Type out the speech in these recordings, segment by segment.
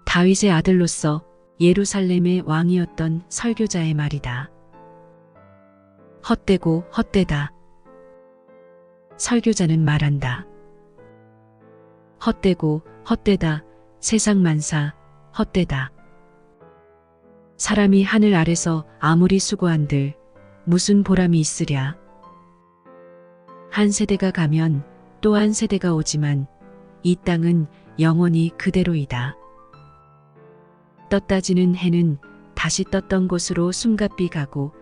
다윗의 아들로서 예루살렘의 왕이었던 설교자의 말이다. 헛되고 헛되다. 설교자는 말한다. 헛되고 헛되다. 세상 만사 헛되다. 사람이 하늘 아래서 아무리 수고한들 무슨 보람이 있으랴. 한 세대가 가면 또 한 세대가 오지만 이 땅은 영원히 그대로이다. 떴다 지는 해는 다시 떴던 곳으로 숨가삐 가고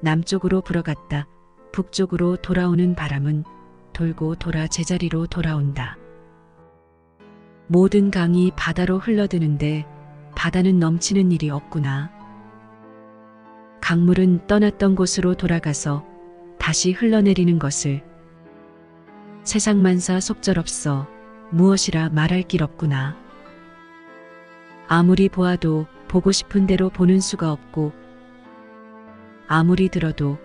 남쪽으로 불어갔다 북쪽으로 돌아오는 바람은 돌고 돌아 제자리로 돌아온다. 모든 강이 바다로 흘러드는데 바다는 넘치는 일이 없구나. 강물은 떠났던 곳으로 돌아가서 다시 흘러내리는 것을 세상 만사 속절없어 무엇이라 말할 길 없구나. 아무리 보아도 보고 싶은 대로 보는 수가 없고 아무리 들어도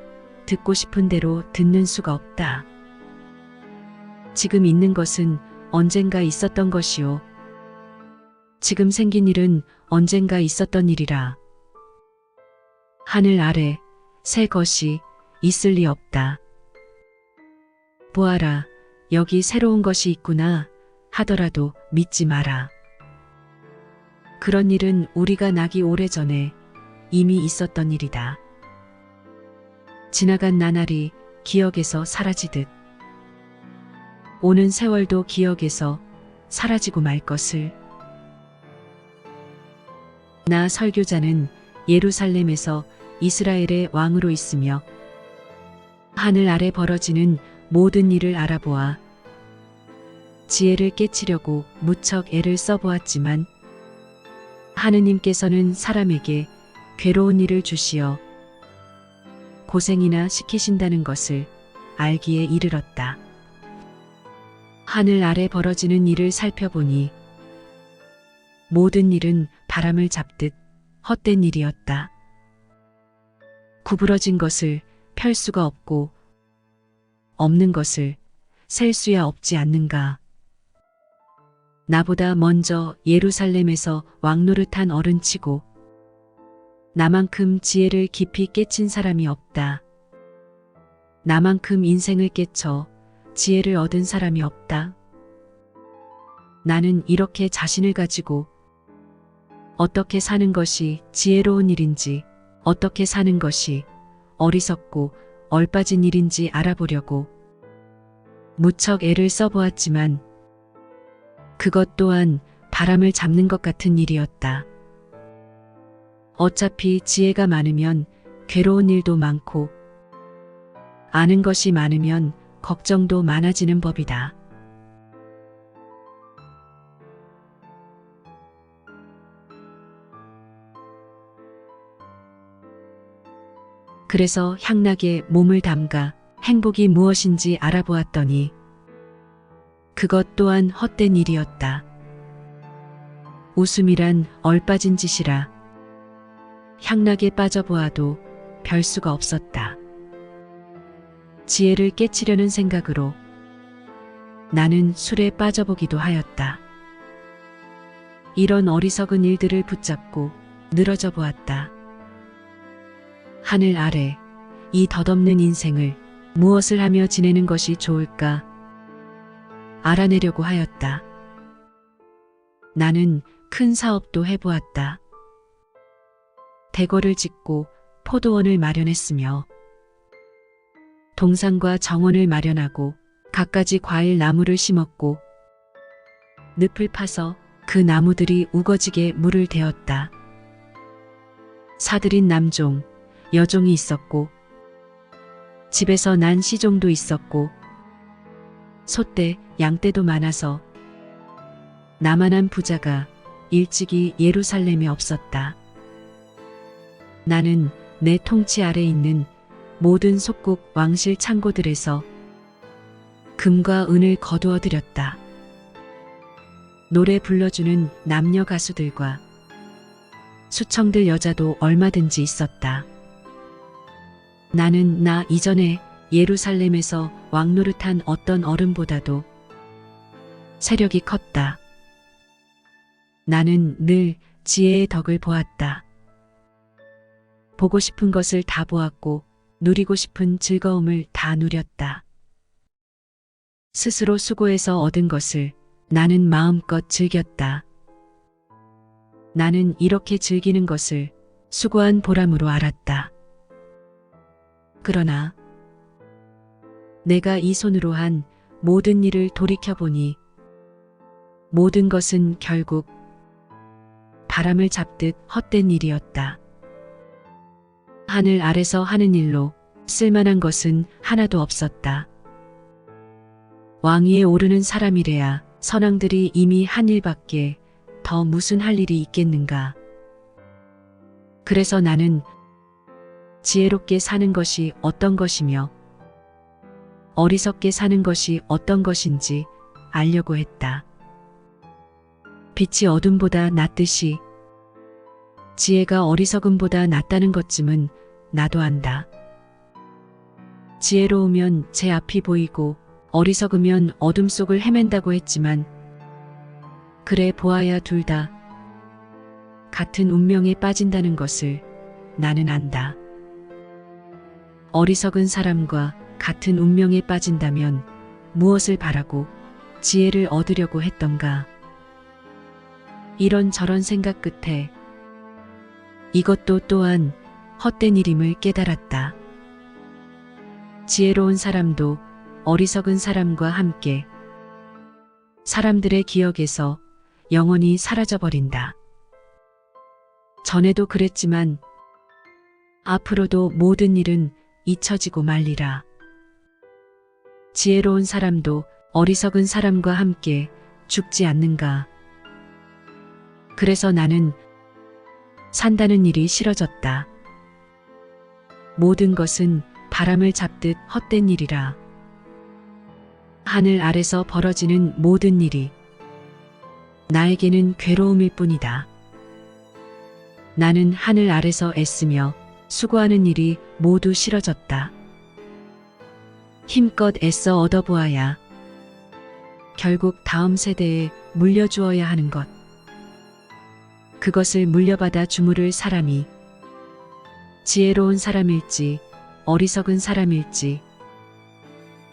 듣고 싶은 대로 듣는 수가 없다. 지금 있는 것은 언젠가 있었던 것이요. 지금 생긴 일은 언젠가 있었던 일이라. 하늘 아래 새 것이 있을 리 없다. 보아라, 여기 새로운 것이 있구나 하더라도 믿지 마라. 그런 일은 우리가 나기 오래전에 이미 있었던 일이다. 지나간 나날이 기억에서 사라지듯 오는 세월도 기억에서 사라지고 말 것을. 나 설교자는 예루살렘에서 이스라엘의 왕으로 있으며 하늘 아래 벌어지는 모든 일을 알아보아 지혜를 깨치려고 무척 애를 써보았지만 하느님께서는 사람에게 괴로운 일을 주시어 고생이나 시키신다는 것을 알기에 이르렀다. 하늘 아래 벌어지는 일을 살펴보니 모든 일은 바람을 잡듯 헛된 일이었다. 구부러진 것을 펼 수가 없고 없는 것을 셀 수야 없지 않는가. 나보다 먼저 예루살렘에서 왕노릇한 어른치고 나만큼 지혜를 깊이 깨친 사람이 없다. 나만큼 인생을 깨쳐 지혜를 얻은 사람이 없다. 나는 이렇게 자신을 가지고 어떻게 사는 것이 지혜로운 일인지, 어떻게 사는 것이 어리석고 얼빠진 일인지 알아보려고 무척 애를 써보았지만 그것 또한 바람을 잡는 것 같은 일이었다. 어차피 지혜가 많으면 괴로운 일도 많고 아는 것이 많으면 걱정도 많아지는 법이다. 그래서 향락에 몸을 담가 행복이 무엇인지 알아보았더니 그것 또한 헛된 일이었다. 웃음이란 얼빠진 짓이라 향락에 빠져보아도 별 수가 없었다. 지혜를 깨치려는 생각으로 나는 술에 빠져보기도 하였다. 이런 어리석은 일들을 붙잡고 늘어져 보았다. 하늘 아래 이 덧없는 인생을 무엇을 하며 지내는 것이 좋을까 알아내려고 하였다. 나는 큰 사업도 해보았다. 대궐을 짓고 포도원을 마련했으며 동산과 정원을 마련하고 갖가지 과일 나무를 심었고 늪을 파서 그 나무들이 우거지게 물을 대었다. 사들인 남종, 여종이 있었고 집에서 난 시종도 있었고 소떼, 양떼도 많아서 나만한 부자가 일찍이 예루살렘에 없었다. 나는 내 통치 아래 있는 모든 속국 왕실 창고들에서 금과 은을 거두어 들였다. 노래 불러주는 남녀 가수들과 수청들 여자도 얼마든지 있었다. 나는 나 이전에 예루살렘에서 왕노릇한 어떤 어른보다도 세력이 컸다. 나는 늘 지혜의 덕을 보았다. 보고 싶은 것을 다 보았고 누리고 싶은 즐거움을 다 누렸다. 스스로 수고해서 얻은 것을 나는 마음껏 즐겼다. 나는 이렇게 즐기는 것을 수고한 보람으로 알았다. 그러나 내가 이 손으로 한 모든 일을 돌이켜보니 모든 것은 결국 바람을 잡듯 헛된 일이었다. 하늘 아래서 하는 일로 쓸만한 것은 하나도 없었다. 왕위에 오르는 사람이래야 선왕들이 이미 한 일밖에 더 무슨 할 일이 있겠는가. 그래서 나는 지혜롭게 사는 것이 어떤 것이며 어리석게 사는 것이 어떤 것인지 알려고 했다. 빛이 어둠보다 낫듯이 지혜가 어리석음보다 낫다는 것쯤은 나도 안다. 지혜로우면 제 앞이 보이고 어리석으면 어둠 속을 헤맨다고 했지만 그래 보아야 둘 다 같은 운명에 빠진다는 것을 나는 안다. 어리석은 사람과 같은 운명에 빠진다면 무엇을 바라고 지혜를 얻으려고 했던가. 이런저런 생각 끝에 이것도 또한 헛된 일임을 깨달았다. 지혜로운 사람도 어리석은 사람과 함께 사람들의 기억에서 영원히 사라져버린다. 전에도 그랬지만 앞으로도 모든 일은 잊혀지고 말리라. 지혜로운 사람도 어리석은 사람과 함께 죽지 않는가. 그래서 나는 산다는 일이 싫어졌다. 모든 것은 바람을 잡듯 헛된 일이라. 하늘 아래서 벌어지는 모든 일이 나에게는 괴로움일 뿐이다. 나는 하늘 아래서 애쓰며 수고하는 일이 모두 싫어졌다. 힘껏 애써 얻어보아야 결국 다음 세대에 물려주어야 하는 것. 그것을 물려받아 주무를 사람이 지혜로운 사람일지 어리석은 사람일지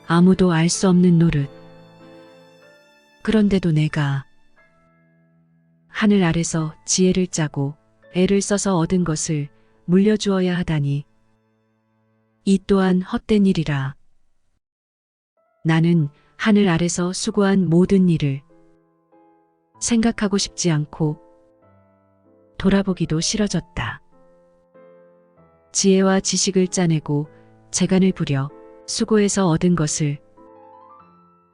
아무도 알 수 없는 노릇. 그런데도 내가 하늘 아래서 지혜를 짜고 애를 써서 얻은 것을 물려주어야 하다니 이 또한 헛된 일이라. 나는 하늘 아래서 수고한 모든 일을 생각하고 싶지 않고 돌아보기도 싫어졌다. 지혜와 지식을 짜내고 재간을 부려 수고해서 얻은 것을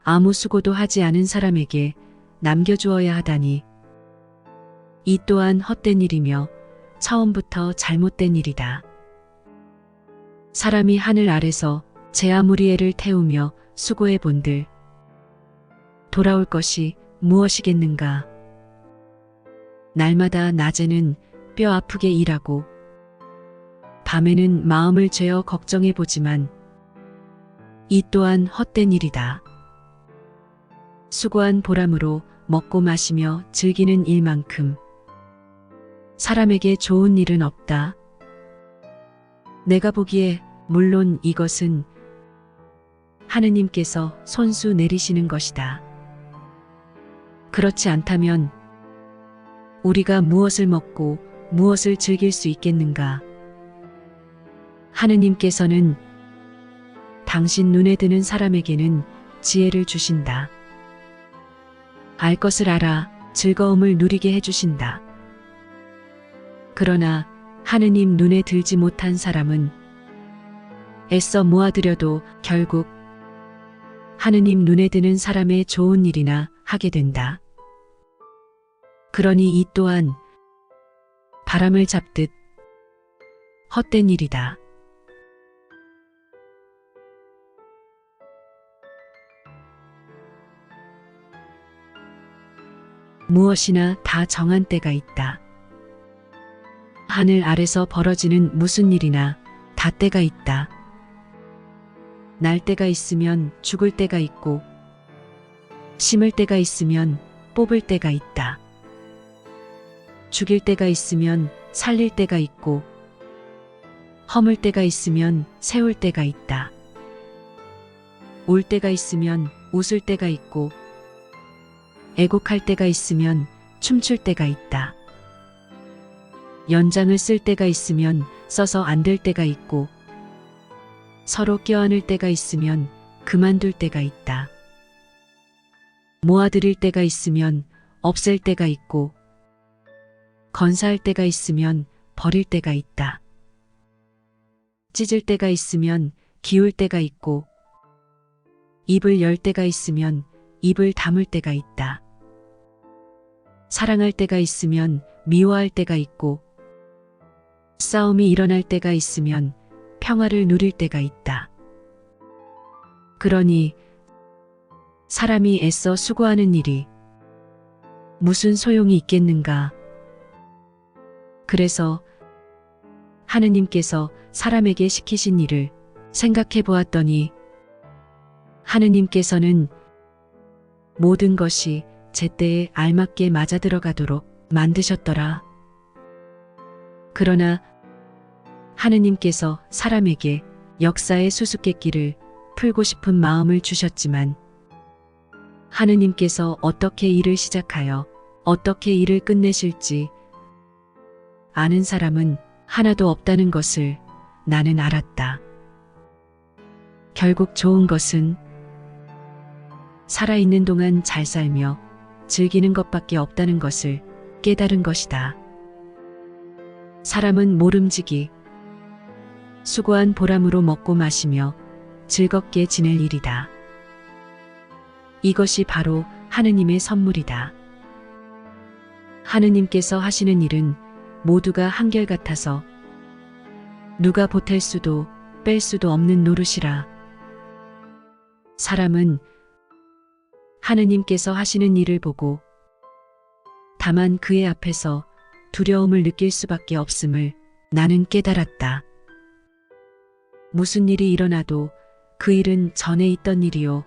아무 수고도 하지 않은 사람에게 남겨주어야 하다니 이 또한 헛된 일이며 처음부터 잘못된 일이다. 사람이 하늘 아래서 제 아무리 애를 태우며 수고해 본들 돌아올 것이 무엇이겠는가. 날마다 낮에는 뼈 아프게 일하고 밤에는 마음을 죄어 걱정해 보지만 이 또한 헛된 일이다. 수고한 보람으로 먹고 마시며 즐기는 일만큼 사람에게 좋은 일은 없다. 내가 보기에 물론 이것은 하느님께서 손수 내리시는 것이다. 그렇지 않다면 우리가 무엇을 먹고 무엇을 즐길 수 있겠는가? 하느님께서는 당신 눈에 드는 사람에게는 지혜를 주신다. 알 것을 알아 즐거움을 누리게 해주신다. 그러나 하느님 눈에 들지 못한 사람은 애써 모아들여도 결국 하느님 눈에 드는 사람의 좋은 일이나 하게 된다. 그러니 이 또한 바람을 잡듯 헛된 일이다. 무엇이나 다 정한 때가 있다. 하늘 아래서 벌어지는 무슨 일이나 다 때가 있다. 날 때가 있으면 죽을 때가 있고 심을 때가 있으면 뽑을 때가 있다. 죽일 때가 있으면 살릴 때가 있고, 허물 때가 있으면 세울 때가 있다. 울 때가 있으면 웃을 때가 있고, 애곡할 때가 있으면 춤출 때가 있다. 연장을 쓸 때가 있으면 써서 안 될 때가 있고, 서로 껴안을 때가 있으면 그만둘 때가 있다. 모아들일 때가 있으면 없앨 때가 있고, 건사할 때가 있으면 버릴 때가 있다. 찢을 때가 있으면 기울 때가 있고, 입을 열 때가 있으면 입을 다물 때가 있다. 사랑할 때가 있으면 미워할 때가 있고, 싸움이 일어날 때가 있으면 평화를 누릴 때가 있다. 그러니 사람이 애써 수고하는 일이 무슨 소용이 있겠는가? 그래서 하느님께서 사람에게 시키신 일을 생각해 보았더니 하느님께서는 모든 것이 제때에 알맞게 맞아 들어가도록 만드셨더라. 그러나 하느님께서 사람에게 역사의 수수께끼를 풀고 싶은 마음을 주셨지만 하느님께서 어떻게 일을 시작하여 어떻게 일을 끝내실지 아는 사람은 하나도 없다는 것을 나는 알았다. 결국 좋은 것은 살아있는 동안 잘 살며 즐기는 것밖에 없다는 것을 깨달은 것이다. 사람은 모름지기, 수고한 보람으로 먹고 마시며 즐겁게 지낼 일이다. 이것이 바로 하느님의 선물이다. 하느님께서 하시는 일은 모두가 한결같아서 누가 보탤 수도 뺄 수도 없는 노릇이라. 사람은 하느님께서 하시는 일을 보고 다만 그의 앞에서 두려움을 느낄 수밖에 없음을 나는 깨달았다. 무슨 일이 일어나도 그 일은 전에 있던 일이요.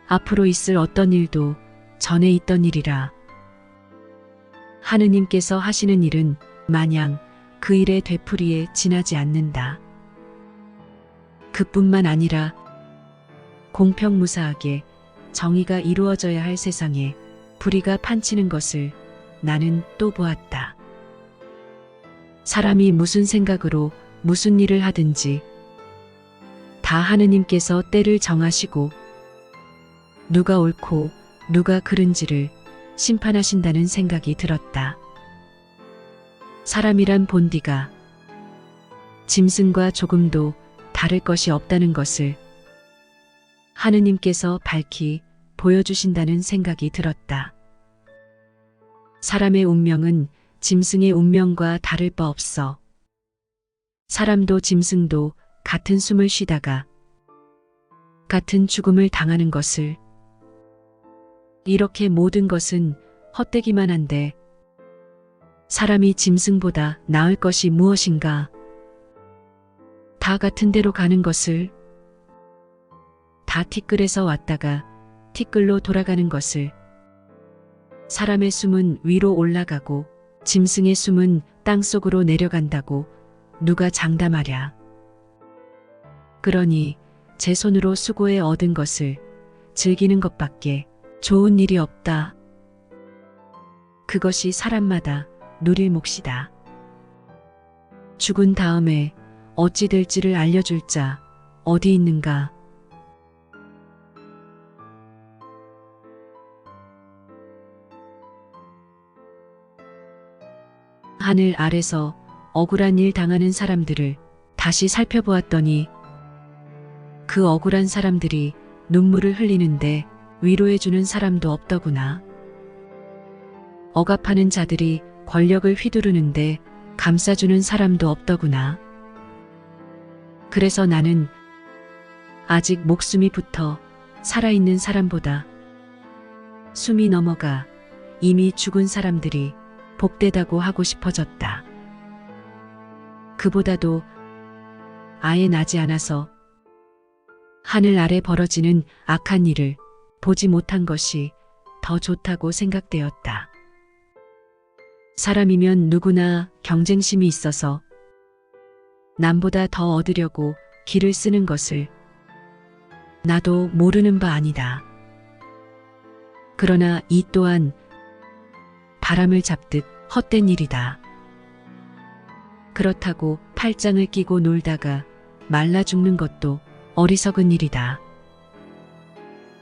앞으로 있을 어떤 일도 전에 있던 일이라. 하느님께서 하시는 일은 마냥 그 일의 되풀이에 지나지 않는다. 그뿐만 아니라 공평무사하게 정의가 이루어져야 할 세상에 불의가 판치는 것을 나는 또 보았다. 사람이 무슨 생각으로 무슨 일을 하든지 다 하느님께서 때를 정하시고 누가 옳고 누가 그른지를 심판하신다는 생각이 들었다. 사람이란 본디가 짐승과 조금도 다를 것이 없다는 것을 하느님께서 밝히 보여주신다는 생각이 들었다. 사람의 운명은 짐승의 운명과 다를 바 없어. 사람도 짐승도 같은 숨을 쉬다가 같은 죽음을 당하는 것을. 이렇게 모든 것은 헛되기만 한데 사람이 짐승보다 나을 것이 무엇인가? 다 같은 데로 가는 것을, 다 티끌에서 왔다가 티끌로 돌아가는 것을. 사람의 숨은 위로 올라가고 짐승의 숨은 땅속으로 내려간다고 누가 장담하랴. 그러니 제 손으로 수고해 얻은 것을 즐기는 것밖에 좋은 일이 없다. 그것이 사람마다 누릴 몫이다. 죽은 다음에 어찌 될지를 알려줄 자 어디 있는가? 하늘 아래서 억울한 일 당하는 사람들을 다시 살펴보았더니 그 억울한 사람들이 눈물을 흘리는데 위로해주는 사람도 없더구나. 억압하는 자들이 권력을 휘두르는데 감싸주는 사람도 없더구나. 그래서 나는 아직 목숨이 붙어 살아있는 사람보다 숨이 넘어가 이미 죽은 사람들이 복되다고 하고 싶어졌다. 그보다도 아예 나지 않아서 하늘 아래 벌어지는 악한 일을 보지 못한 것이 더 좋다고 생각되었다. 사람이면 누구나 경쟁심이 있어서 남보다 더 얻으려고 기를 쓰는 것을 나도 모르는 바 아니다. 그러나 이 또한 바람을 잡듯 헛된 일이다. 그렇다고 팔짱을 끼고 놀다가 말라 죽는 것도 어리석은 일이다.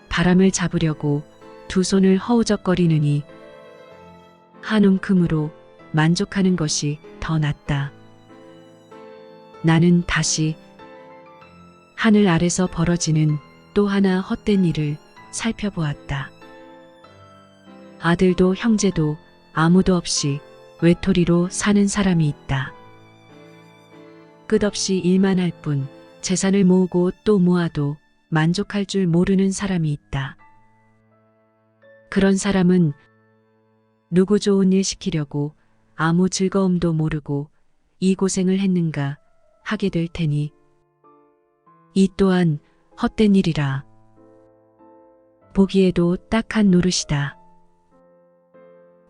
바람을 잡으려고 두 손을 허우적거리느니 한 움큼으로 만족하는 것이 더 낫다. 나는 다시 하늘 아래서 벌어지는 또 하나 헛된 일을 살펴보았다. 아들도 형제도 아무도 없이 외톨이로 사는 사람이 있다. 끝없이 일만 할 뿐 재산을 모으고 또 모아도 만족할 줄 모르는 사람이 있다. 그런 사람은 누구 좋은 일 시키려고 아무 즐거움도 모르고 이 고생을 했는가 하게 될 테니 이 또한 헛된 일이라. 보기에도 딱한 노릇이다.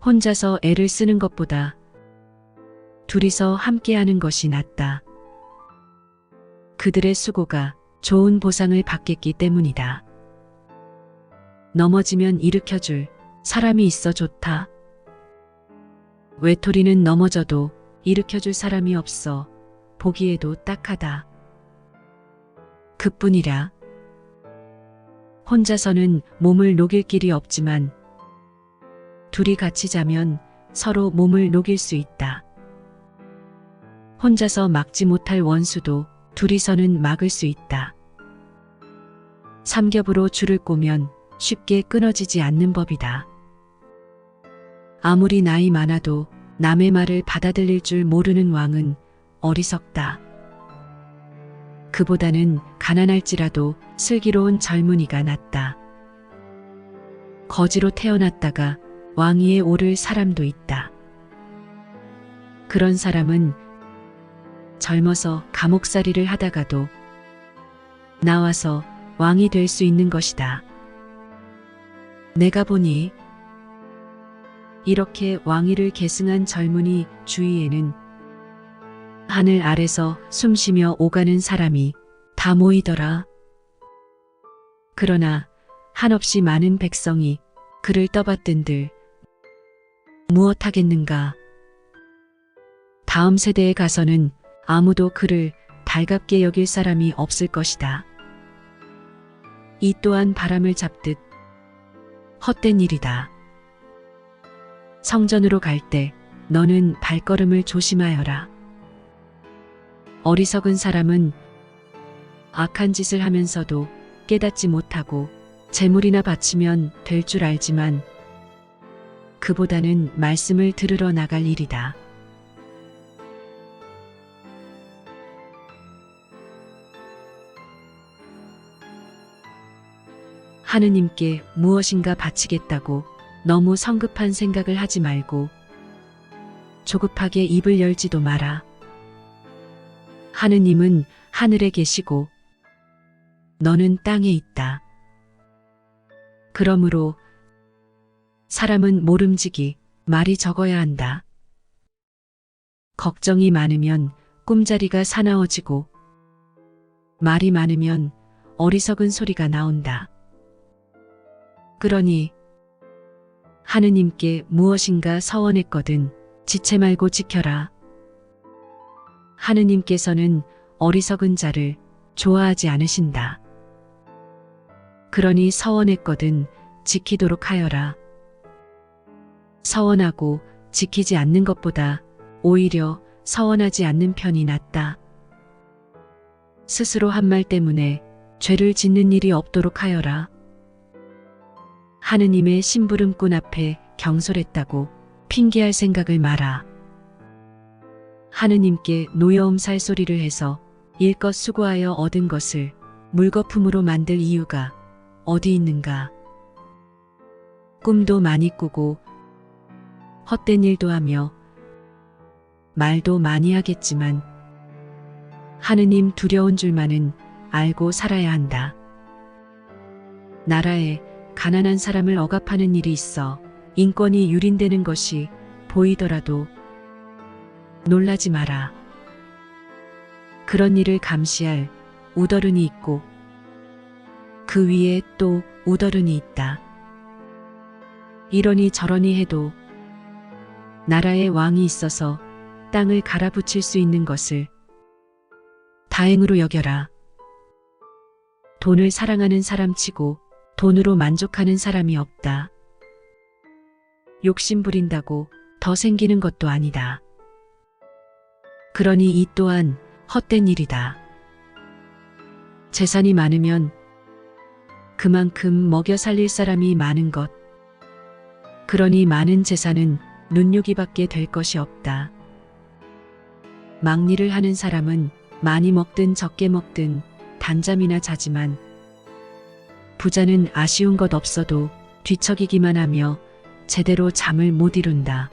혼자서 애를 쓰는 것보다 둘이서 함께하는 것이 낫다. 그들의 수고가 좋은 보상을 받겠기 때문이다. 넘어지면 일으켜줄 사람이 있어 좋다. 외톨이는 넘어져도 일으켜줄 사람이 없어 보기에도 딱하다. 그뿐이라. 혼자서는 몸을 녹일 길이 없지만 둘이 같이 자면 서로 몸을 녹일 수 있다. 혼자서 막지 못할 원수도 둘이서는 막을 수 있다. 삼겹으로 줄을 꼬면 쉽게 끊어지지 않는 법이다. 아무리 나이 많아도 남의 말을 받아들일 줄 모르는 왕은 어리석다. 그보다는 가난할지라도 슬기로운 젊은이가 낫다. 거지로 태어났다가 왕위에 오를 사람도 있다. 그런 사람은 젊어서 감옥살이를 하다가도 나와서 왕이 될 수 있는 것이다. 내가 보니 이렇게 왕위를 계승한 젊은이 주위에는 하늘 아래서 숨쉬며 오가는 사람이 다 모이더라. 그러나 한없이 많은 백성이 그를 떠받든들 무엇하겠는가. 다음 세대에 가서는 아무도 그를 달갑게 여길 사람이 없을 것이다. 이 또한 바람을 잡듯 헛된 일이다. 성전으로 갈 때 너는 발걸음을 조심하여라. 어리석은 사람은 악한 짓을 하면서도 깨닫지 못하고 재물이나 바치면 될 줄 알지만 그보다는 말씀을 들으러 나갈 일이다. 하느님께 무엇인가 바치겠다고 너무 성급한 생각을 하지 말고 조급하게 입을 열지도 마라. 하느님은 하늘에 계시고 너는 땅에 있다. 그러므로 사람은 모름지기 말이 적어야 한다. 걱정이 많으면 꿈자리가 사나워지고 말이 많으면 어리석은 소리가 나온다. 그러니 하느님께 무엇인가 서원했거든 지체 말고 지켜라. 하느님께서는 어리석은 자를 좋아하지 않으신다. 그러니 서원했거든 지키도록 하여라. 서원하고 지키지 않는 것보다 오히려 서원하지 않는 편이 낫다. 스스로 한 말 때문에 죄를 짓는 일이 없도록 하여라. 하느님의 심부름꾼 앞에 경솔했다고 핑계할 생각을 마라. 하느님께 노여움 살소리를 해서 일껏 수고하여 얻은 것을 물거품으로 만들 이유가 어디 있는가. 꿈도 많이 꾸고 헛된 일도 하며 말도 많이 하겠지만 하느님 두려운 줄만은 알고 살아야 한다. 나라에 가난한 사람을 억압하는 일이 있어 인권이 유린되는 것이 보이더라도 놀라지 마라. 그런 일을 감시할 우더른이 있고 그 위에 또 우더른이 있다. 이러니 저러니 해도 나라에 왕이 있어서 땅을 갈아붙일 수 있는 것을 다행으로 여겨라. 돈을 사랑하는 사람치고 돈으로 만족하는 사람이 없다. 욕심 부린다고 더 생기는 것도 아니다. 그러니 이 또한 헛된 일이다. 재산이 많으면 그만큼 먹여 살릴 사람이 많은 것. 그러니 많은 재산은 눈요기밖에 될 것이 없다. 막리를 하는 사람은 많이 먹든 적게 먹든 단잠이나 자지만 부자는 아쉬운 것 없어도 뒤척이기만 하며 제대로 잠을 못 이룬다.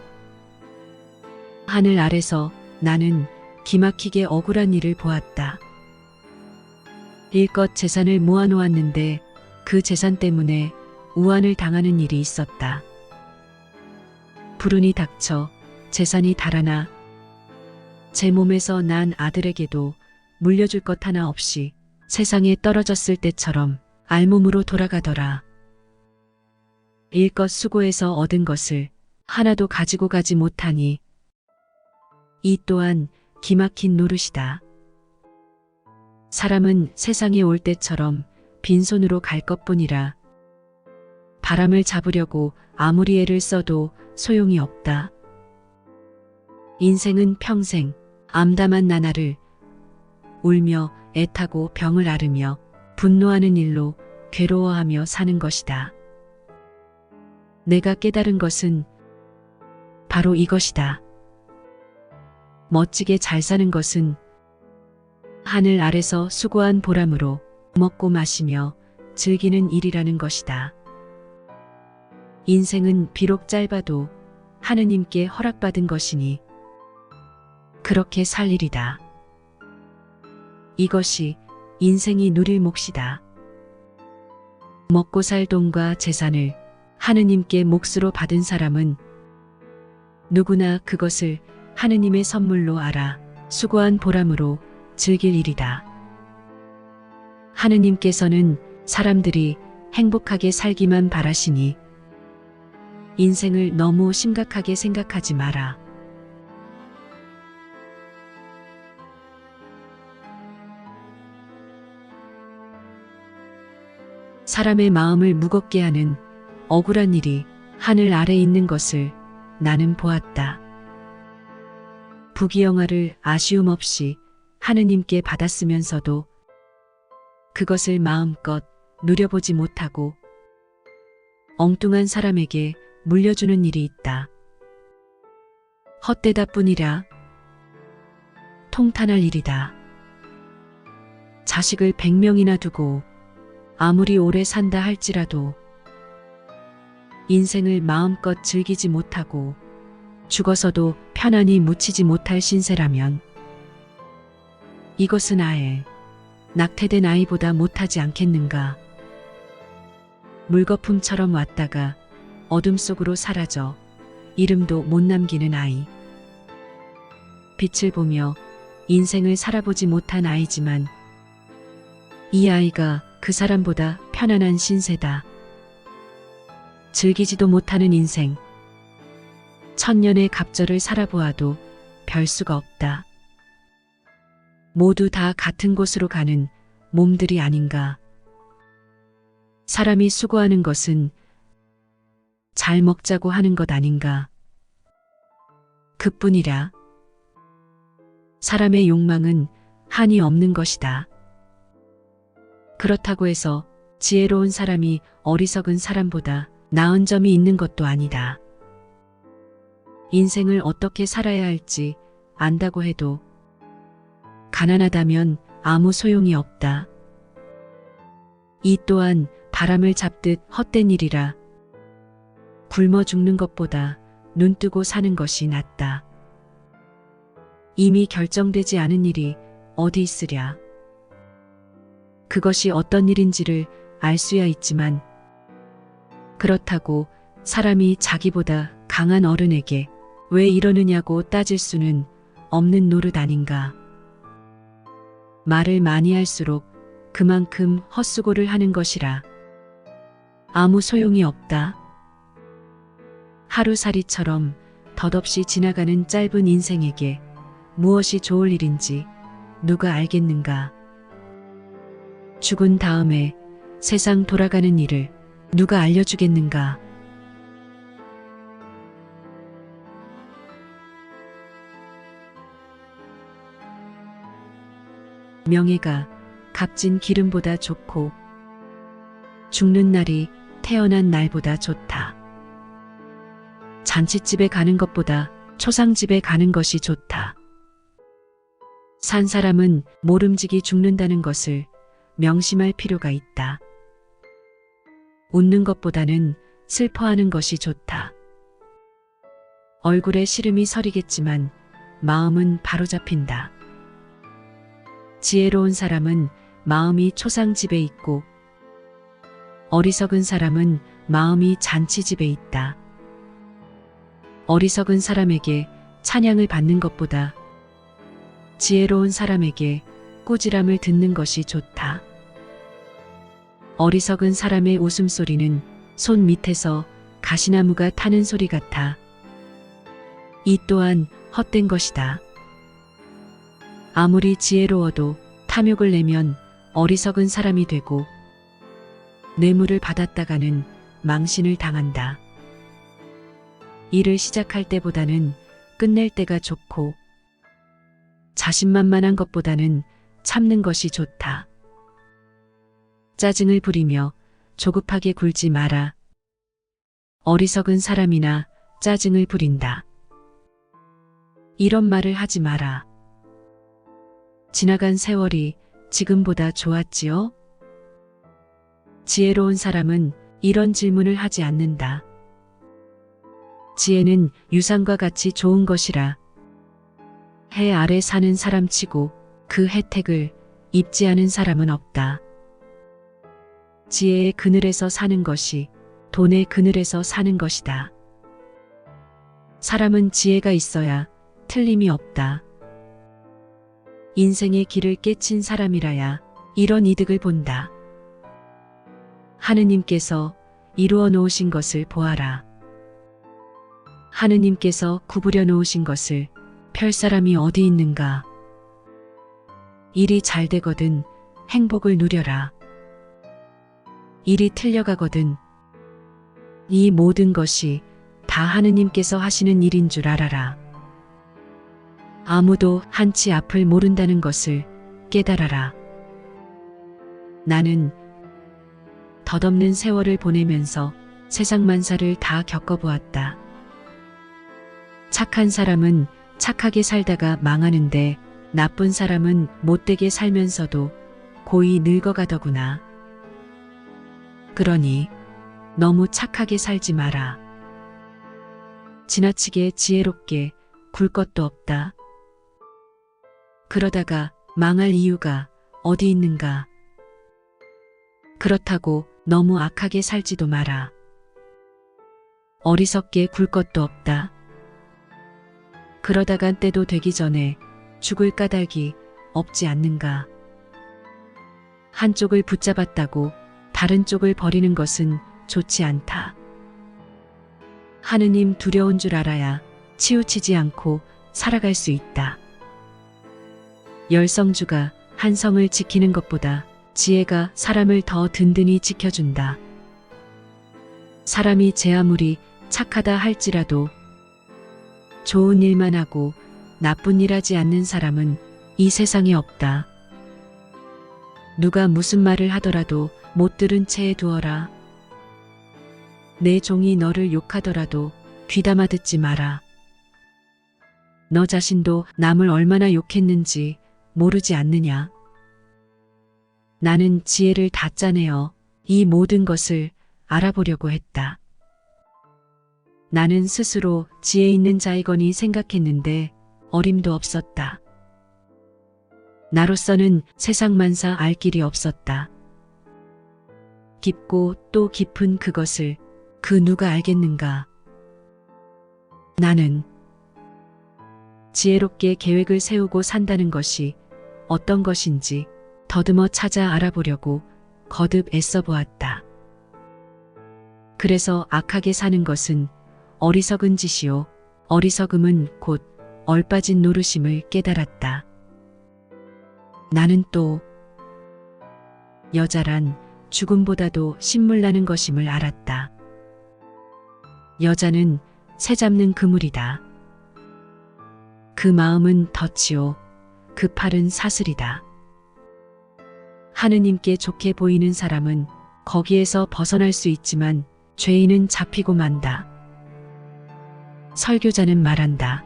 하늘 아래서 나는 기막히게 억울한 일을 보았다. 일껏 재산을 모아놓았는데 그 재산 때문에 우환을 당하는 일이 있었다. 불운이 닥쳐 재산이 달아나 제 몸에서 난 아들에게도 물려줄 것 하나 없이 세상에 떨어졌을 때처럼 알몸으로 돌아가더라. 일껏 수고해서 얻은 것을 하나도 가지고 가지 못하니 이 또한 기막힌 노릇이다. 사람은 세상에 올 때처럼 빈손으로 갈 것뿐이라 바람을 잡으려고 아무리 애를 써도 소용이 없다. 인생은 평생 암담한 나날을 울며 애타고 병을 앓으며 분노하는 일로 괴로워하며 사는 것이다. 내가 깨달은 것은 바로 이것이다. 멋지게 잘 사는 것은 하늘 아래서 수고한 보람으로 먹고 마시며 즐기는 일이라는 것이다. 인생은 비록 짧아도 하느님께 허락받은 것이니 그렇게 살 일이다. 이것이 인생이 누릴 몫이다. 먹고 살 돈과 재산을 하느님께 몫으로 받은 사람은 누구나 그것을 하느님의 선물로 알아 수고한 보람으로 즐길 일이다. 하느님께서는 사람들이 행복하게 살기만 바라시니 인생을 너무 심각하게 생각하지 마라. 사람의 마음을 무겁게 하는 억울한 일이 하늘 아래 있는 것을 나는 보았다. 부귀영화를 아쉬움 없이 하느님께 받았으면서도 그것을 마음껏 누려보지 못하고 엉뚱한 사람에게 물려주는 일이 있다. 헛되다 뿐이라 통탄할 일이다. 자식을 100명이나 두고 아무리 오래 산다 할지라도 인생을 마음껏 즐기지 못하고 죽어서도 편안히 묻히지 못할 신세라면 이것은 아예 낙태된 아이보다 못하지 않겠는가. 물거품처럼 왔다가 어둠 속으로 사라져 이름도 못 남기는 아이. 빛을 보며 인생을 살아보지 못한 아이지만 이 아이가 그 사람보다 편안한 신세다. 즐기지도 못하는 인생. 천년의 갑절을 살아보아도 별 수가 없다. 모두 다 같은 곳으로 가는 몸들이 아닌가. 사람이 수고하는 것은 잘 먹자고 하는 것 아닌가. 그뿐이라. 사람의 욕망은 한이 없는 것이다. 그렇다고 해서 지혜로운 사람이 어리석은 사람보다 나은 점이 있는 것도 아니다. 인생을 어떻게 살아야 할지 안다고 해도 가난하다면 아무 소용이 없다. 이 또한 바람을 잡듯 헛된 일이라 굶어 죽는 것보다 눈 뜨고 사는 것이 낫다. 이미 결정되지 않은 일이 어디 있으랴. 그것이 어떤 일인지를 알 수야 있지만 그렇다고 사람이 자기보다 강한 어른에게 왜 이러느냐고 따질 수는 없는 노릇 아닌가. 말을 많이 할수록 그만큼 헛수고를 하는 것이라 아무 소용이 없다. 하루살이처럼 덧없이 지나가는 짧은 인생에게 무엇이 좋을 일인지 누가 알겠는가. 죽은 다음에 세상 돌아가는 일을 누가 알려주겠는가. 명예가 값진 기름보다 좋고 죽는 날이 태어난 날보다 좋다. 잔칫집에 가는 것보다 초상집에 가는 것이 좋다. 산 사람은 모름지기 죽는다는 것을 명심할 필요가 있다. 웃는 것보다는 슬퍼하는 것이 좋다. 얼굴에 시름이 서리겠지만 마음은 바로잡힌다. 지혜로운 사람은 마음이 초상집에 있고 어리석은 사람은 마음이 잔치집에 있다. 어리석은 사람에게 찬양을 받는 것보다 지혜로운 사람에게 꾸지람을 듣는 것이 좋다. 어리석은 사람의 웃음소리는 손 밑에서 가시나무가 타는 소리 같아. 이 또한 헛된 것이다. 아무리 지혜로워도 탐욕을 내면 어리석은 사람이 되고 뇌물을 받았다가는 망신을 당한다. 일을 시작할 때보다는 끝낼 때가 좋고 자신만만한 것보다는 참는 것이 좋다. 짜증을 부리며 조급하게 굴지 마라. 어리석은 사람이나 짜증을 부린다. 이런 말을 하지 마라. 지나간 세월이 지금보다 좋았지요? 지혜로운 사람은 이런 질문을 하지 않는다. 지혜는 유산과 같이 좋은 것이라 해 아래 사는 사람치고 그 혜택을 입지 않은 사람은 없다. 지혜의 그늘에서 사는 것이 돈의 그늘에서 사는 것이다. 사람은 지혜가 있어야 틀림이 없다. 인생의 길을 깨친 사람이라야 이런 이득을 본다. 하느님께서 이루어 놓으신 것을 보아라. 하느님께서 구부려 놓으신 것을 펼 사람이 어디 있는가. 일이 잘 되거든 행복을 누려라. 일이 틀려가거든 이 모든 것이 다 하느님께서 하시는 일인 줄 알아라. 아무도 한치 앞을 모른다는 것을 깨달아라. 나는 덧없는 세월을 보내면서 세상 만사를 다 겪어보았다. 착한 사람은 착하게 살다가 망하는데 나쁜 사람은 못되게 살면서도 고이 늙어가더구나. 그러니 너무 착하게 살지 마라. 지나치게 지혜롭게 굴 것도 없다. 그러다가 망할 이유가 어디 있는가. 그렇다고 너무 악하게 살지도 마라. 어리석게 굴 것도 없다. 그러다가 때도 되기 전에 죽을 까닭이 없지 않는가. 한쪽을 붙잡았다고 다른 쪽을 버리는 것은 좋지 않다. 하느님 두려운 줄 알아야 치우치지 않고 살아갈 수 있다. 열성주가 한 성을 지키는 것보다 지혜가 사람을 더 든든히 지켜준다. 사람이 제 아무리 착하다 할지라도 좋은 일만 하고 나쁜 일 하지 않는 사람은 이 세상에 없다. 누가 무슨 말을 하더라도 못 들은 채 두어라. 내 종이 너를 욕하더라도 귀담아 듣지 마라. 너 자신도 남을 얼마나 욕했는지 모르지 않느냐. 나는 지혜를 다 짜내어 이 모든 것을 알아보려고 했다. 나는 스스로 지혜 있는 자이거니 생각했는데 어림도 없었다. 나로서는 세상 만사 알 길이 없었다. 깊고 또 깊은 그것을 그 누가 알겠는가. 나는 지혜롭게 계획을 세우고 산다는 것이 어떤 것인지 더듬어 찾아 알아보려고 거듭 애써 보았다. 그래서 악하게 사는 것은 어리석은 짓이요. 어리석음은 곧 얼빠진 노릇임을 깨달았다. 나는 또 여자란 죽음보다도 신물나는 것임을 알았다. 여자는 새 잡는 그물이다. 그 마음은 덫이요. 그 팔은 사슬이다. 하느님께 좋게 보이는 사람은 거기에서 벗어날 수 있지만 죄인은 잡히고 만다. 설교자는 말한다.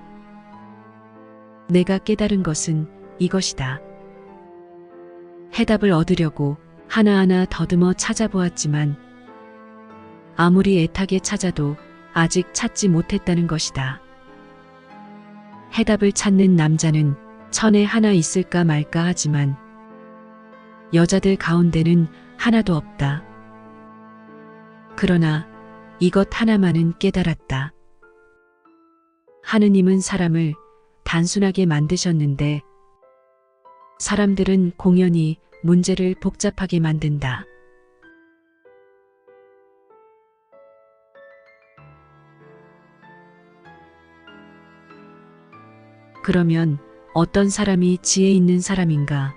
내가 깨달은 것은 이것이다. 해답을 얻으려고 하나하나 더듬어 찾아보았지만 아무리 애타게 찾아도 아직 찾지 못했다는 것이다. 해답을 찾는 남자는 천에 하나 있을까 말까 하지만 여자들 가운데는 하나도 없다. 그러나 이것 하나만은 깨달았다. 하느님은 사람을 단순하게 만드셨는데 사람들은 공연히 문제를 복잡하게 만든다. 그러면 어떤 사람이 지혜 있는 사람인가?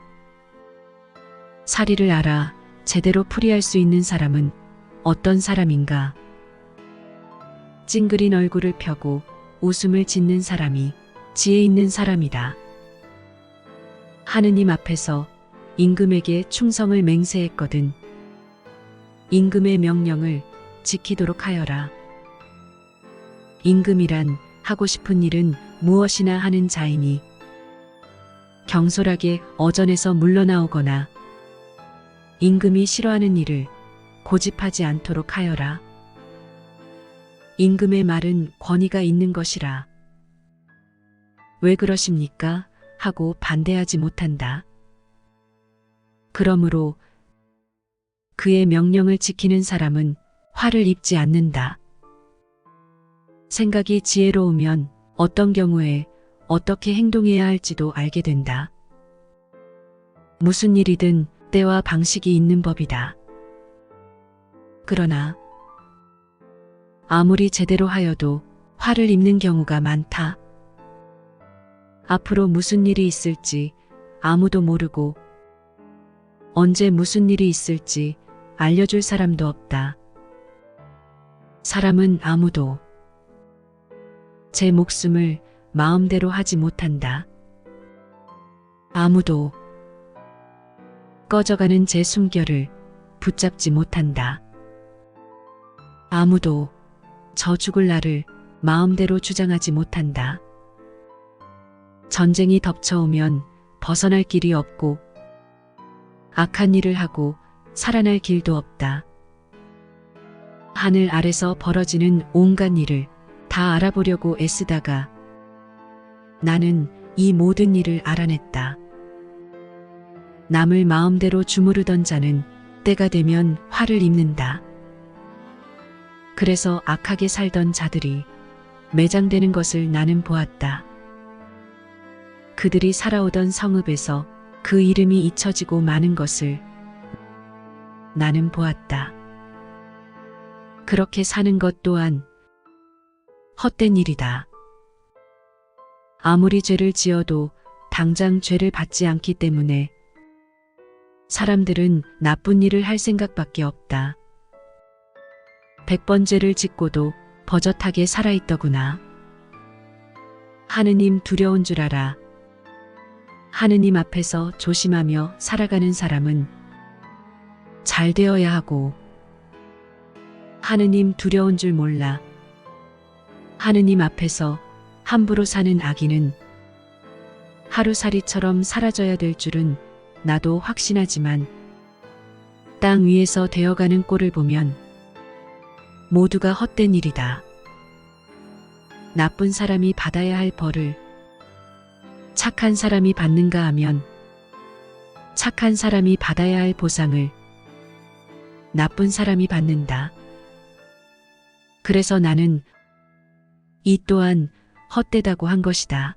사리를 알아 제대로 풀이할 수 있는 사람은 어떤 사람인가? 찡그린 얼굴을 펴고 웃음을 짓는 사람이 지혜 있는 사람이다. 하느님 앞에서 임금에게 충성을 맹세했거든. 임금의 명령을 지키도록 하여라. 임금이란 하고 싶은 일은 무엇이나 하는 자이니 경솔하게 어전에서 물러나오거나 임금이 싫어하는 일을 고집하지 않도록 하여라. 임금의 말은 권위가 있는 것이라. 왜 그러십니까? 하고 반대하지 못한다. 그러므로 그의 명령을 지키는 사람은 화를 입지 않는다. 생각이 지혜로우면 어떤 경우에 어떻게 행동해야 할지도 알게 된다. 무슨 일이든 때와 방식이 있는 법이다. 그러나 아무리 제대로 하여도 화를 입는 경우가 많다. 앞으로 무슨 일이 있을지 아무도 모르고 언제 무슨 일이 있을지 알려줄 사람도 없다. 사람은 아무도 제 목숨을 마음대로 하지 못한다. 아무도 꺼져가는 제 숨결을 붙잡지 못한다. 아무도 저 죽을 날을 마음대로 주장하지 못한다. 전쟁이 덮쳐오면 벗어날 길이 없고 악한 일을 하고 살아날 길도 없다. 하늘 아래서 벌어지는 온갖 일을 다 알아보려고 애쓰다가 나는 이 모든 일을 알아냈다. 남을 마음대로 주무르던 자는 때가 되면 화를 입는다. 그래서 악하게 살던 자들이 매장되는 것을 나는 보았다. 그들이 살아오던 성읍에서 그 이름이 잊혀지고 마는 것을 나는 보았다. 그렇게 사는 것 또한 헛된 일이다. 아무리 죄를 지어도 당장 죄를 받지 않기 때문에 사람들은 나쁜 일을 할 생각밖에 없다. 100번 죄를 짓고도 버젓하게 살아있더구나. 하느님 두려운 줄 알아. 하느님 앞에서 조심하며 살아가는 사람은 잘 되어야 하고 하느님 두려운 줄 몰라. 하느님 앞에서 함부로 사는 악인은 하루살이처럼 사라져야 될 줄은 나도 확신하지만 땅 위에서 되어가는 꼴을 보면 모두가 헛된 일이다. 나쁜 사람이 받아야 할 벌을 착한 사람이 받는가 하면 착한 사람이 받아야 할 보상을 나쁜 사람이 받는다. 그래서 나는 이 또한 헛되다고 한 것이다.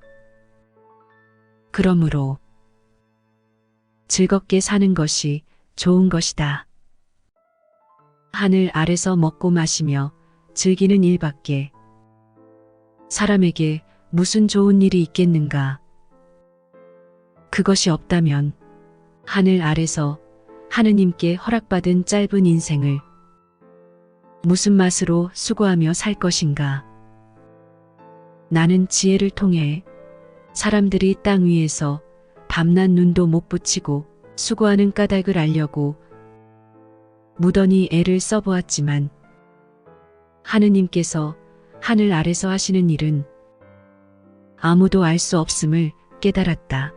그러므로 즐겁게 사는 것이 좋은 것이다. 하늘 아래서 먹고 마시며 즐기는 일밖에 사람에게 무슨 좋은 일이 있겠는가? 그것이 없다면 하늘 아래서 하느님께 허락받은 짧은 인생을 무슨 맛으로 수고하며 살 것인가? 나는 지혜를 통해 사람들이 땅 위에서 밤낮 눈도 못 붙이고 수고하는 까닭을 알려고 무던히 애를 써보았지만 하느님께서 하늘 아래서 하시는 일은 아무도 알 수 없음을 깨달았다.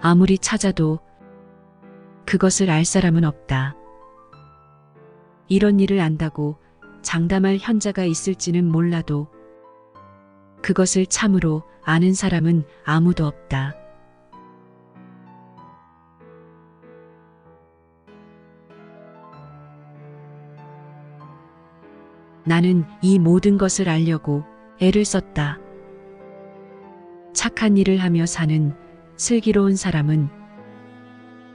아무리 찾아도 그것을 알 사람은 없다. 이런 일을 안다고 장담할 현자가 있을지는 몰라도 그것을 참으로 아는 사람은 아무도 없다. 나는 이 모든 것을 알려고 애를 썼다. 착한 일을 하며 사는 슬기로운 사람은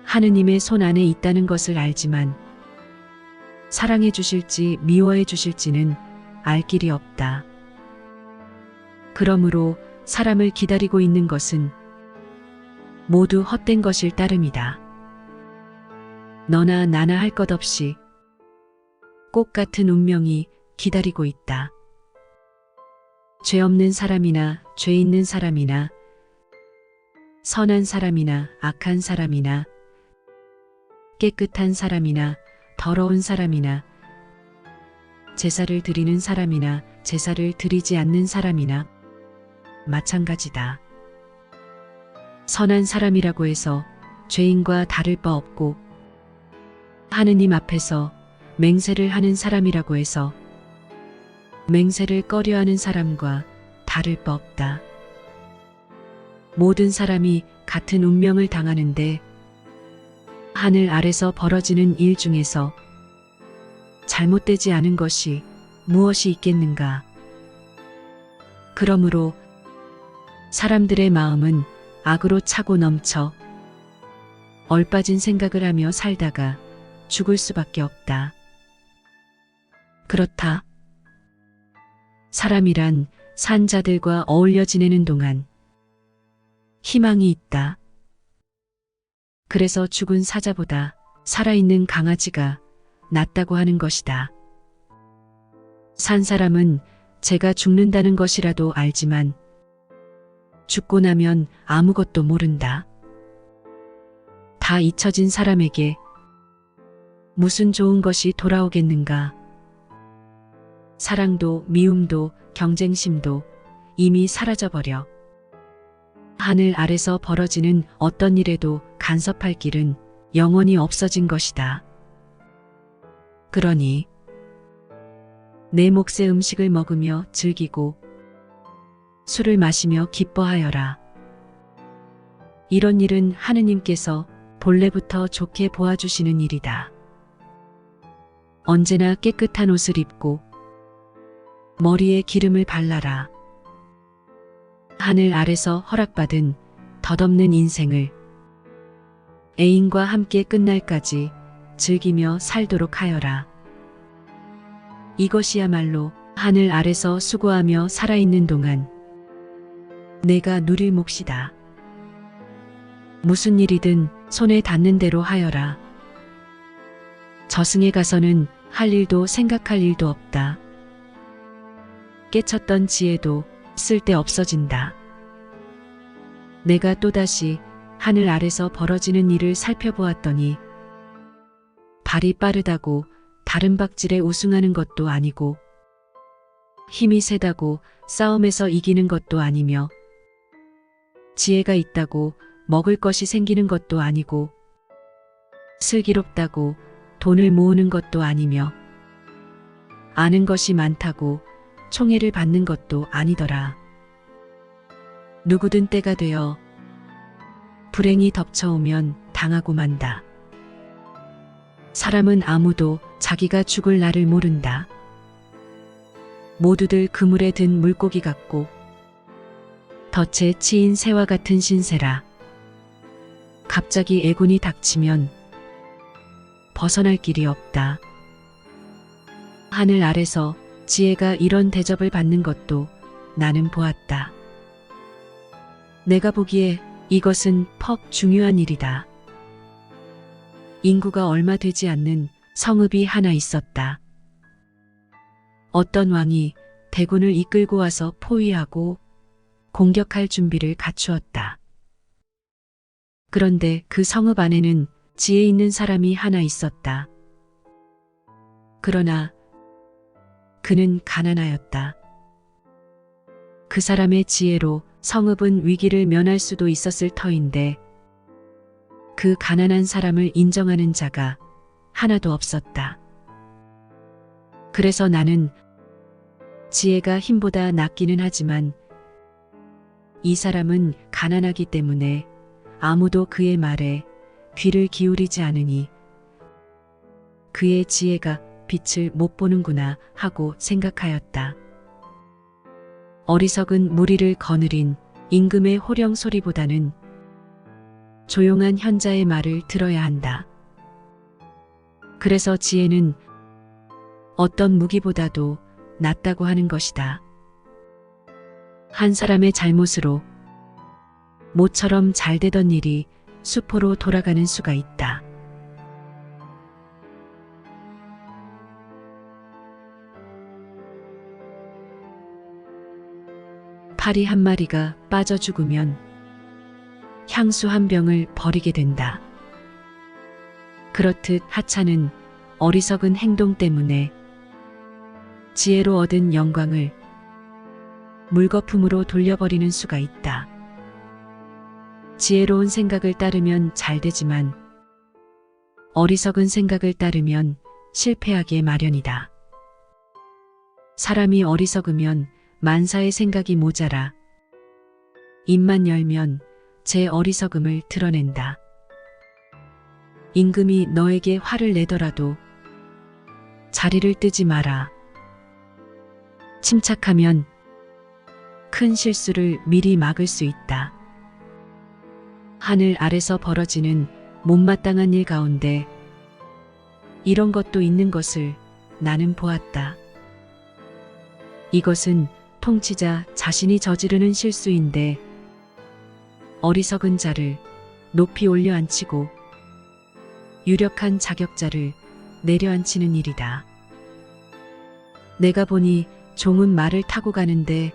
하느님의 손 안에 있다는 것을 알지만 사랑해 주실지 미워해 주실지는 알 길이 없다. 그러므로 사람을 기다리고 있는 것은 모두 헛된 것일 따름이다. 너나 나나 할 것 없이 꽃 같은 운명이 기다리고 있다. 죄 없는 사람이나 죄 있는 사람이나 선한 사람이나 악한 사람이나 깨끗한 사람이나 더러운 사람이나 제사를 드리는 사람이나 제사를 드리지 않는 사람이나 마찬가지다. 선한 사람이라고 해서 죄인과 다를 바 없고 하느님 앞에서 맹세를 하는 사람이라고 해서 맹세를 꺼려하는 사람과 다를 바 없다. 모든 사람이 같은 운명을 당하는데 하늘 아래서 벌어지는 일 중에서 잘못되지 않은 것이 무엇이 있겠는가? 그러므로 사람들의 마음은 악으로 차고 넘쳐 얼빠진 생각을 하며 살다가 죽을 수밖에 없다. 그렇다. 사람이란 산 자들과 어울려 지내는 동안 희망이 있다. 그래서 죽은 사자보다 살아있는 강아지가 낫다고 하는 것이다. 산 사람은 제가 죽는다는 것이라도 알지만 죽고 나면 아무것도 모른다. 다 잊혀진 사람에게 무슨 좋은 것이 돌아오겠는가? 사랑도 미움도 경쟁심도 이미 사라져버려 하늘 아래서 벌어지는 어떤 일에도 간섭할 길은 영원히 없어진 것이다. 그러니 내 몫의 음식을 먹으며 즐기고 술을 마시며 기뻐하여라. 이런 일은 하느님께서 본래부터 좋게 보아주시는 일이다. 언제나 깨끗한 옷을 입고 머리에 기름을 발라라. 하늘 아래서 허락받은 덧없는 인생을 애인과 함께 끝날까지 즐기며 살도록 하여라. 이것이야말로 하늘 아래서 수고하며 살아있는 동안 내가 누릴 몫이다. 무슨 일이든 손에 닿는 대로 하여라. 저승에 가서는 할 일도 생각할 일도 없다. 깨쳤던 지혜도 쓸데 없어진다. 내가 또다시 하늘 아래서 벌어지는 일을 살펴보았더니 발이 빠르다고 다른 박질에 우승하는 것도 아니고 힘이 세다고 싸움에서 이기는 것도 아니며 지혜가 있다고 먹을 것이 생기는 것도 아니고 슬기롭다고 돈을 모으는 것도 아니며 아는 것이 많다고 총애를 받는 것도 아니더라. 누구든 때가 되어 불행이 덮쳐오면 당하고 만다. 사람은 아무도 자기가 죽을 날을 모른다. 모두들 그물에 든 물고기 같고 덫에 치인 새와 같은 신세라. 갑자기 애군이 닥치면 벗어날 길이 없다. 하늘 아래서 지혜가 이런 대접을 받는 것도 나는 보았다. 내가 보기에 이것은 퍽 중요한 일이다. 인구가 얼마 되지 않는 성읍이 하나 있었다. 어떤 왕이 대군을 이끌고 와서 포위하고 공격할 준비를 갖추었다. 그런데 그 성읍 안에는 지혜 있는 사람이 하나 있었다. 그러나 그는 가난하였다. 그 사람의 지혜로 성읍은 위기를 면할 수도 있었을 터인데 그 가난한 사람을 인정하는 자가 하나도 없었다. 그래서 나는 지혜가 힘보다 낫기는 하지만 이 사람은 가난하기 때문에 아무도 그의 말에 귀를 기울이지 않으니 그의 지혜가 빛을 못 보는구나 하고 생각하였다. 어리석은 무리를 거느린 임금의 호령 소리보다는 조용한 현자의 말을 들어야 한다. 그래서 지혜는 어떤 무기보다도 낫다고 하는 것이다. 한 사람의 잘못으로 모처럼 잘 되던 일이 수포로 돌아가는 수가 있다. 파리 한 마리가 빠져 죽으면 향수 한 병을 버리게 된다. 그렇듯 하찮은 어리석은 행동 때문에 지혜로 얻은 영광을 물거품으로 돌려버리는 수가 있다. 지혜로운 생각을 따르면 잘 되지만 어리석은 생각을 따르면 실패하기 마련이다. 사람이 어리석으면 만사의 생각이 모자라 입만 열면 제 어리석음을 드러낸다. 임금이 너에게 화를 내더라도 자리를 뜨지 마라. 침착하면 큰 실수를 미리 막을 수 있다. 하늘 아래서 벌어지는 못마땅한 일 가운데 이런 것도 있는 것을 나는 보았다. 이것은 통치자 자신이 저지르는 실수인데 어리석은 자를 높이 올려 앉히고 유력한 자격자를 내려앉히는 일이다. 내가 보니 종은 말을 타고 가는데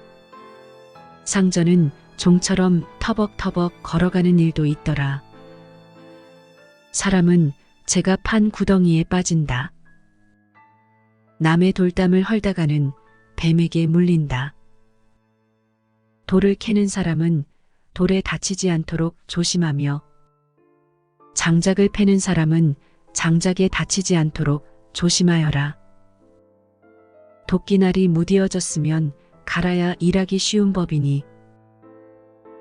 상전은 종처럼 터벅터벅 걸어가는 일도 있더라. 사람은 재가 판 구덩이에 빠진다. 남의 돌담을 헐다가는 뱀에게 물린다. 돌을 캐는 사람은 돌에 다치지 않도록 조심하며 장작을 패는 사람은 장작에 다치지 않도록 조심하여라. 도끼날이 무디어졌으면 갈아야 일하기 쉬운 법이니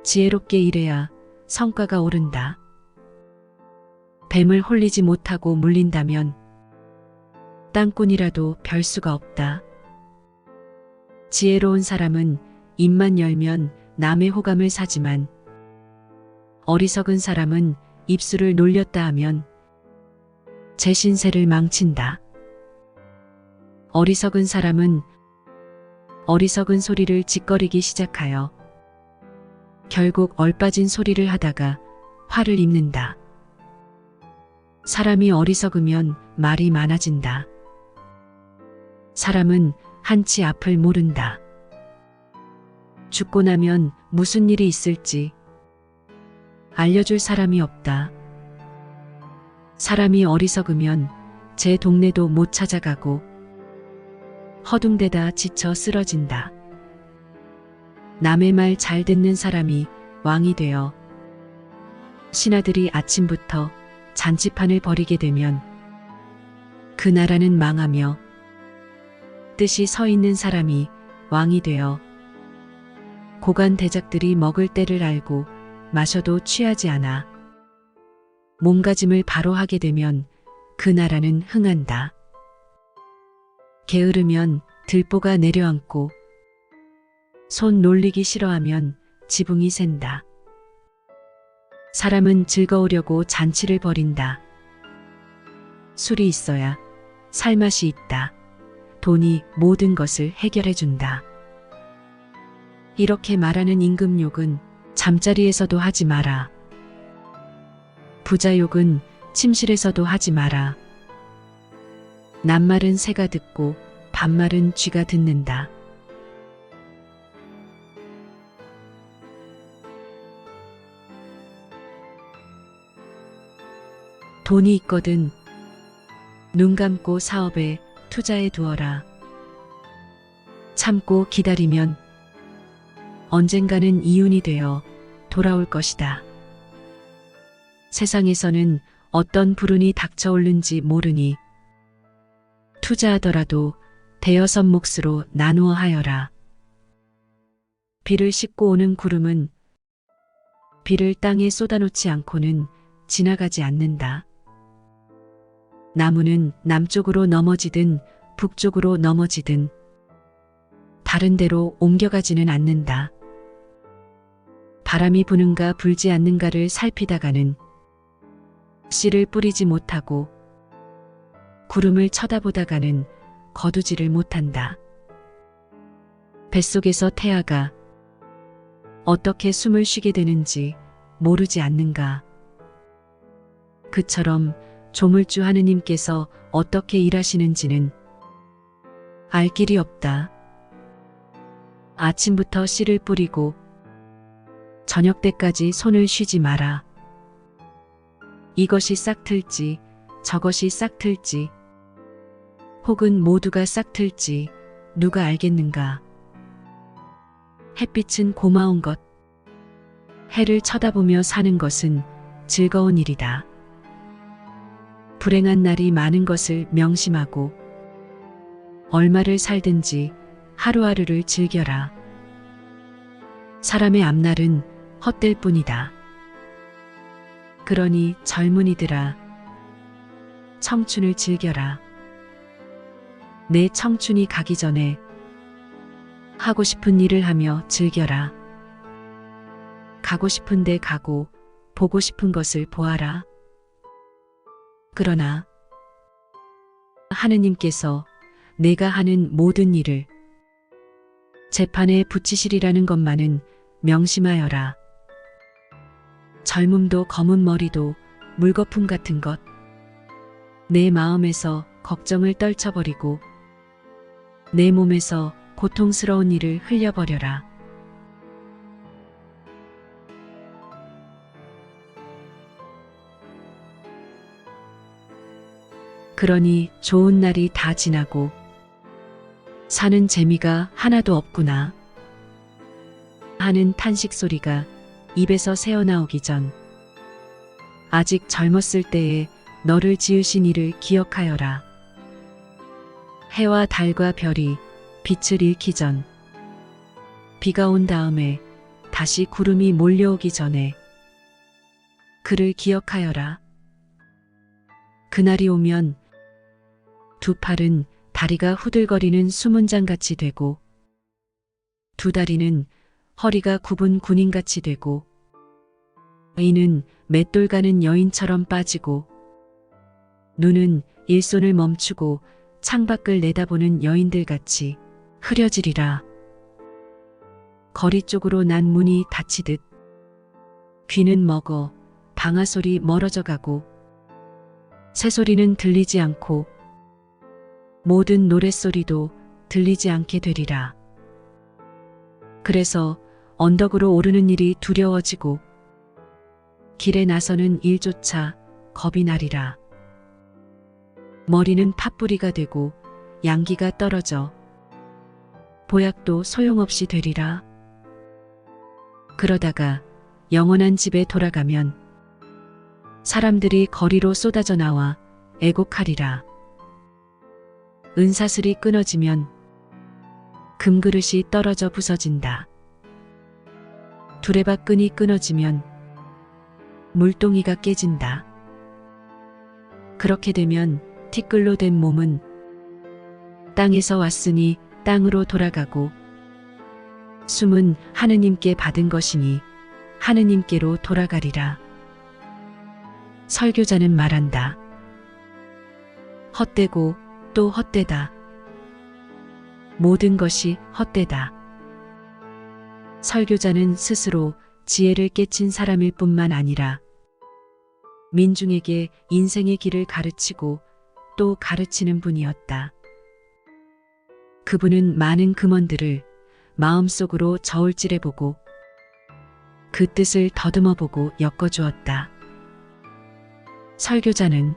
지혜롭게 일해야 성과가 오른다. 뱀을 홀리지 못하고 물린다면 땅꾼이라도 별 수가 없다. 지혜로운 사람은 입만 열면 남의 호감을 사지만 어리석은 사람은 입술을 놀렸다 하면 제 신세를 망친다. 어리석은 사람은 어리석은 소리를 짓거리기 시작하여 결국 얼빠진 소리를 하다가 화를 입는다. 사람이 어리석으면 말이 많아진다. 사람은 한치 앞을 모른다. 죽고 나면 무슨 일이 있을지 알려줄 사람이 없다. 사람이 어리석으면 제 동네도 못 찾아가고 허둥대다 지쳐 쓰러진다. 남의 말 잘 듣는 사람이 왕이 되어 신하들이 아침부터 잔치판을 벌이게 되면 그 나라는 망하며 뜻이 서 있는 사람이 왕이 되어 고관 대작들이 먹을 때를 알고 마셔도 취하지 않아 몸가짐을 바로 하게 되면 그 나라는 흥한다. 게으르면 들보가 내려앉고 손 놀리기 싫어하면 지붕이 샌다. 사람은 즐거우려고 잔치를 벌인다. 술이 있어야 살맛이 있다. 돈이 모든 것을 해결해준다. 이렇게 말하는 임금욕은 잠자리에서도 하지 마라. 부자욕은 침실에서도 하지 마라. 낱말은 새가 듣고 반말은 쥐가 듣는다. 돈이 있거든 눈 감고 사업에 투자해 두어라. 참고 기다리면 언젠가는 이윤이 되어 돌아올 것이다. 세상에서는 어떤 불운이 닥쳐오는지 모르니 투자하더라도 대여섯 몫으로 나누어 하여라. 비를 싣고 오는 구름은 비를 땅에 쏟아놓지 않고는 지나가지 않는다. 나무는 남쪽으로 넘어지든 북쪽으로 넘어지든 다른 데로 옮겨가지는 않는다. 바람이 부는가 불지 않는가를 살피다가는 씨를 뿌리지 못하고 구름을 쳐다보다가는 거두지를 못한다. 뱃속에서 태아가 어떻게 숨을 쉬게 되는지 모르지 않는가. 그처럼 조물주 하느님께서 어떻게 일하시는지는 알 길이 없다. 아침부터 씨를 뿌리고 저녁 때까지 손을 쉬지 마라. 이것이 싹틀지 저것이 싹틀지 혹은 모두가 싹틀지 누가 알겠는가. 햇빛은 고마운 것. 해를 쳐다보며 사는 것은 즐거운 일이다. 불행한 날이 많은 것을 명심하고 얼마를 살든지 하루하루를 즐겨라. 사람의 앞날은 헛될 뿐이다. 그러니 젊은이들아, 청춘을 즐겨라. 내 청춘이 가기 전에 하고 싶은 일을 하며 즐겨라. 가고 싶은 데 가고 보고 싶은 것을 보아라. 그러나 하느님께서 내가 하는 모든 일을 재판에 붙이시리라는 것만은 명심하여라. 젊음도 검은 머리도 물거품 같은 것. 내 마음에서 걱정을 떨쳐버리고 내 몸에서 고통스러운 일을 흘려버려라. 그러니 좋은 날이 다 지나고 사는 재미가 하나도 없구나 하는 탄식 소리가 입에서 새어나오기 전 아직 젊었을 때에 너를 지으신 이를 기억하여라. 해와 달과 별이 빛을 잃기 전 비가 온 다음에 다시 구름이 몰려오기 전에 그를 기억하여라. 그날이 오면 두 팔은 다리가 후들거리는 수문장같이 되고 두 다리는 허리가 굽은 군인같이 되고 이는 맷돌 가는 여인처럼 빠지고 눈은 일손을 멈추고 창밖을 내다보는 여인들같이 흐려지리라. 거리 쪽으로 난 문이 닫히듯 귀는 먹어 방아소리 멀어져 가고 새소리는 들리지 않고 모든 노랫소리도 들리지 않게 되리라. 그래서 언덕으로 오르는 일이 두려워지고 길에 나서는 일조차 겁이 나리라. 머리는 팥뿌리가 되고 양기가 떨어져 보약도 소용없이 되리라. 그러다가 영원한 집에 돌아가면 사람들이 거리로 쏟아져 나와 애곡하리라. 은사슬이 끊어지면 금그릇이 떨어져 부서진다. 두레박 끈이 끊어지면 물동이가 깨진다. 그렇게 되면 티끌로 된 몸은 땅에서 왔으니 땅으로 돌아가고 숨은 하느님께 받은 것이니 하느님께로 돌아가리라. 설교자는 말한다. 헛되고 또 헛되다. 모든 것이 헛되다. 설교자는 스스로 지혜를 깨친 사람일 뿐만 아니라 민중에게 인생의 길을 가르치고 또 가르치는 분이었다. 그분은 많은 금원들을 마음속으로 저울질해보고 그 뜻을 더듬어보고 엮어주었다. 설교자는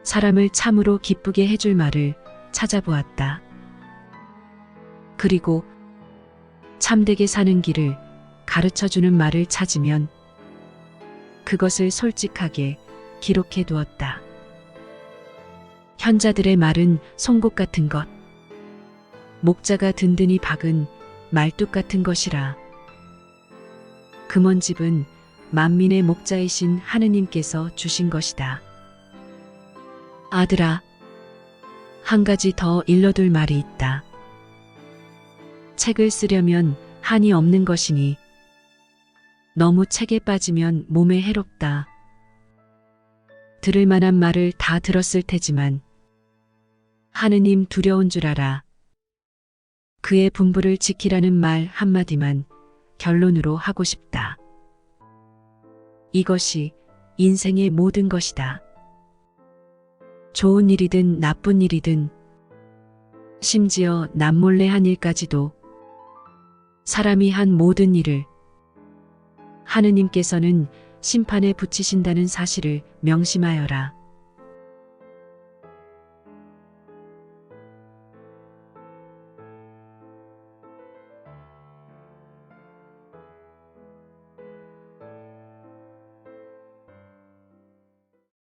사람을 참으로 기쁘게 해줄 말을 찾아보았다. 그리고 참되게 사는 길을 가르쳐주는 말을 찾으면 그것을 솔직하게 기록해 두었다. 현자들의 말은 송곳 같은 것, 목자가 든든히 박은 말뚝 같은 것이라. 금원집은 만민의 목자이신 하느님께서 주신 것이다. 아들아, 한 가지 더 일러둘 말이 있다. 책을 쓰려면 한이 없는 것이니 너무 책에 빠지면 몸에 해롭다. 들을 만한 말을 다 들었을 테지만 하느님 두려운 줄 알아. 그의 분부를 지키라는 말 한마디만 결론으로 하고 싶다. 이것이 인생의 모든 것이다. 좋은 일이든 나쁜 일이든 심지어 남몰래 한 일까지도 사람이 한 모든 일을 하느님께서는 심판에 붙이신다는 사실을 명심하여라.